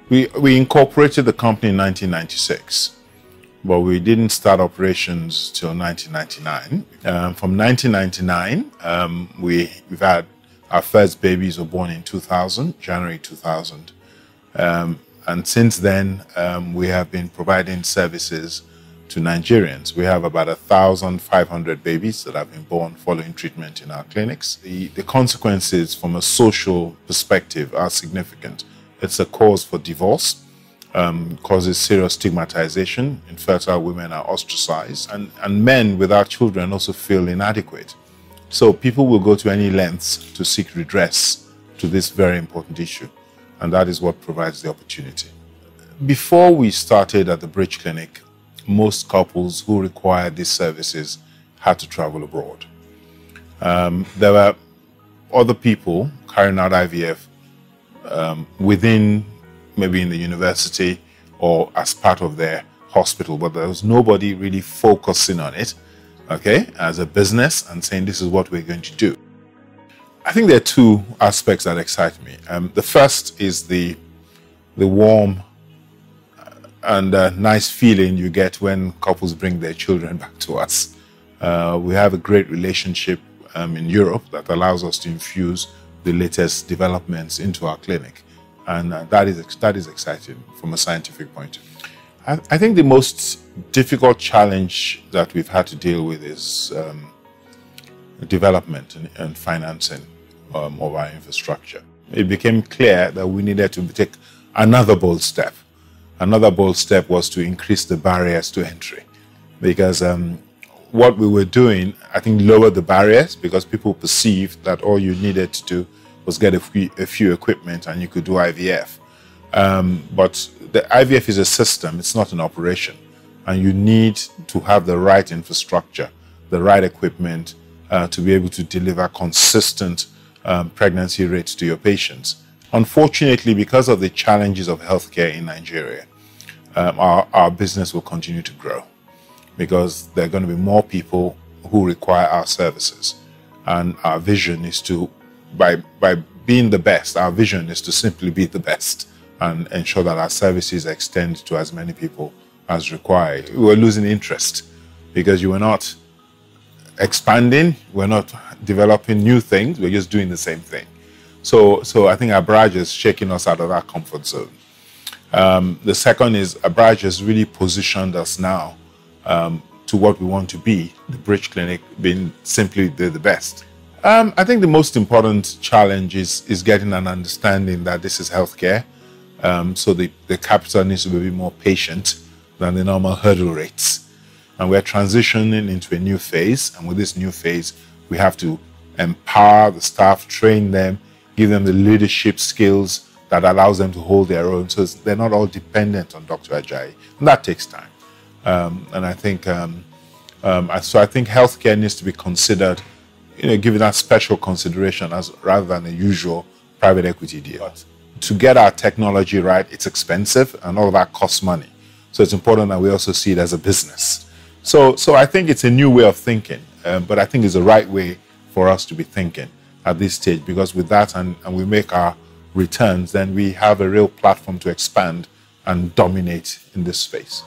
We incorporated the company in 1996, but we didn't start operations till 1999. From 1999, we've had our first babies were born in 2000, January 2000. And since then, we have been providing services to Nigerians. We have about 1,500 babies that have been born following treatment in our clinics. The consequences from a social perspective are significant. It's a cause for divorce, causes serious stigmatization. Infertile women are ostracized, and men without children also feel inadequate. So people will go to any lengths to seek redress to this very important issue, and that is what provides the opportunity. Before we started at the Bridge Clinic, most couples who required these services had to travel abroad. There were other people carrying out IVF within, maybe in the university or as part of their hospital, but there was nobody really focusing on it, okay, as a business and saying this is what we're going to do. I think there are two aspects that excite me. The first is the warm and nice feeling you get when couples bring their children back to us. We have a great relationship in Europe that allows us to infuse the latest developments into our clinic, and that is exciting from a scientific point of view. I think the most difficult challenge that we've had to deal with is development and financing of our infrastructure. It became clear that we needed to take another bold step. Another bold step was to increase the barriers to entry, because what we were doing, I think, lowered the barriers because people perceived that all you needed to do was get a few equipment and you could do IVF. But the IVF is a system, it's not an operation. And you need to have the right infrastructure, the right equipment to be able to deliver consistent pregnancy rates to your patients. Unfortunately, because of the challenges of healthcare in Nigeria, our business will continue to grow because there are going to be more people who require our services. And our vision is to, by being the best, our vision is to simply be the best and ensure that our services extend to as many people as required. We were losing interest because you were not expanding, we're not developing new things, we're just doing the same thing. So I think Abraaj is shaking us out of our comfort zone. The second is Abraaj has really positioned us now to what we want to be, the Bridge Clinic being simply the best. I think the most important challenge is getting an understanding that this is healthcare. So the capital needs to be a bit more patient than the normal hurdle rates. And we're transitioning into a new phase. And with this new phase, we have to empower the staff, train them, give them the leadership skills that allows them to hold their own, so they're not all dependent on Dr. Ajayi. And that takes time. And I think, so I think healthcare needs to be considered, given that special consideration rather than a usual private equity deal. But to get our technology right, it's expensive and all of that costs money. So it's important that we also see it as a business. So I think it's a new way of thinking, but I think it's the right way for us to be thinking at this stage, because with that and we make our returns, then we have a real platform to expand and dominate in this space.